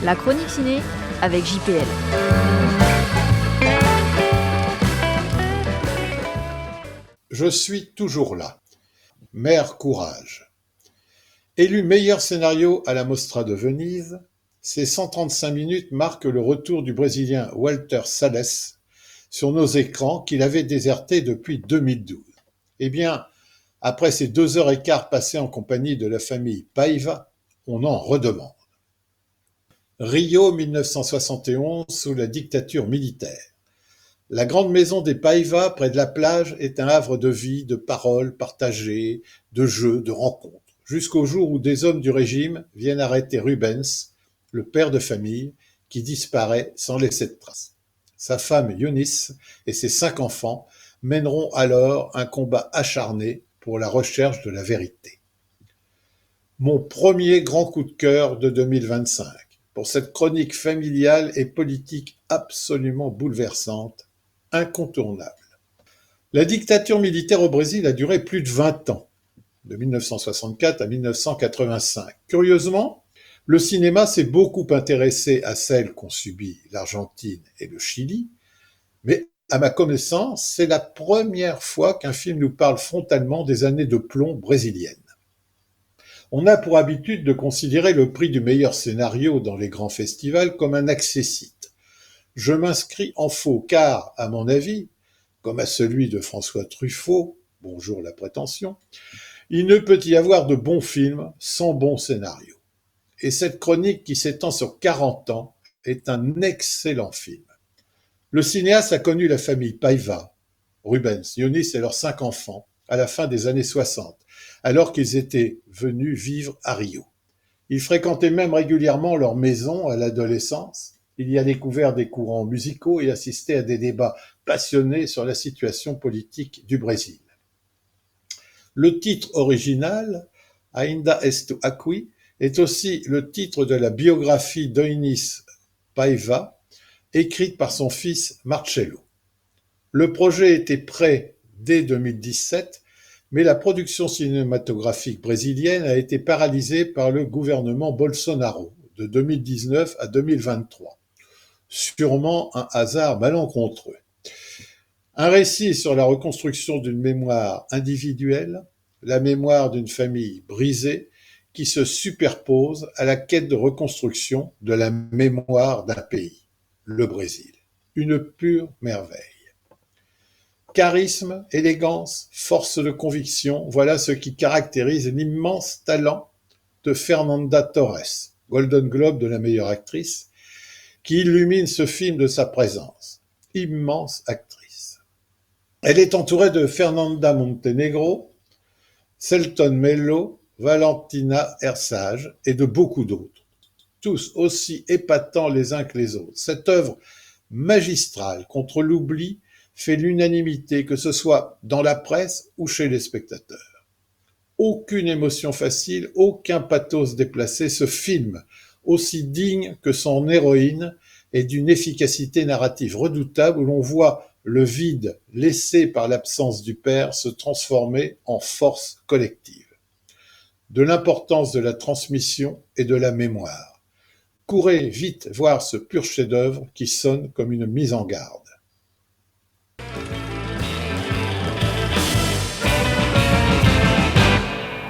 La chronique ciné avec JPL. Je suis toujours là. Mère Courage. Élu meilleur scénario à la Mostra de Venise, ces 135 minutes marquent le retour du Brésilien Walter Salles sur nos écrans qu'il avait déserté depuis 2012. Eh bien, après ces 2h15 passées en compagnie de la famille Paiva, on en redemande. Rio 1971 sous la dictature militaire. La grande maison des Paiva, près de la plage, est un havre de vie, de paroles partagées, de jeux, de rencontres, jusqu'au jour où des hommes du régime viennent arrêter Rubens, le père de famille, qui disparaît sans laisser de traces. Sa femme Eunice et ses 5 enfants mèneront alors un combat acharné pour la recherche de la vérité. Mon premier grand coup de cœur de 2025, pour cette chronique familiale et politique absolument bouleversante, incontournable. La dictature militaire au Brésil a duré plus de 20 ans, de 1964 à 1985. Curieusement, le cinéma s'est beaucoup intéressé à celles qu'ont subies l'Argentine et le Chili, mais à ma connaissance, c'est la première fois qu'un film nous parle frontalement des années de plomb brésiliennes. On a pour habitude de considérer le prix du meilleur scénario dans les grands festivals comme un accessit. Je m'inscris en faux car, à mon avis, comme à celui de François Truffaut, bonjour la prétention, il ne peut y avoir de bons films sans bon scénario. Et cette chronique qui s'étend sur 40 ans est un excellent film. Le cinéaste a connu la famille Paiva, Rubens, Eunice et leurs 5 enfants, à la fin des années 60, alors qu'ils étaient venus vivre à Rio. Il fréquentait même régulièrement leur maison à l'adolescence. Il y a découvert des courants musicaux et assisté à des débats passionnés sur la situation politique du Brésil. Le titre original, Ainda Estou Aqui, est aussi le titre de la biographie d'Eunice Paiva, écrite par son fils Marcelo. Le projet était prêt dès 2017, mais la production cinématographique brésilienne a été paralysée par le gouvernement Bolsonaro de 2019 à 2023. Sûrement un hasard malencontreux. Un récit sur la reconstruction d'une mémoire individuelle, la mémoire d'une famille brisée, qui se superpose à la quête de reconstruction de la mémoire d'un pays, le Brésil. Une pure merveille. Charisme, élégance, force de conviction, voilà ce qui caractérise l'immense talent de Fernanda Torres, Golden Globe de la meilleure actrice, qui illumine ce film de sa présence. Immense actrice. Elle est entourée de Fernanda Montenegro, Selton Mello, Valentina Hersage et de beaucoup d'autres, tous aussi épatants les uns que les autres. Cette œuvre magistrale contre l'oubli fait l'unanimité, que ce soit dans la presse ou chez les spectateurs. Aucune émotion facile, aucun pathos déplacé, ce film, aussi digne que son héroïne, est d'une efficacité narrative redoutable où l'on voit le vide laissé par l'absence du père se transformer en force collective. De l'importance de la transmission et de la mémoire. Courez vite voir ce pur chef-d'œuvre qui sonne comme une mise en garde.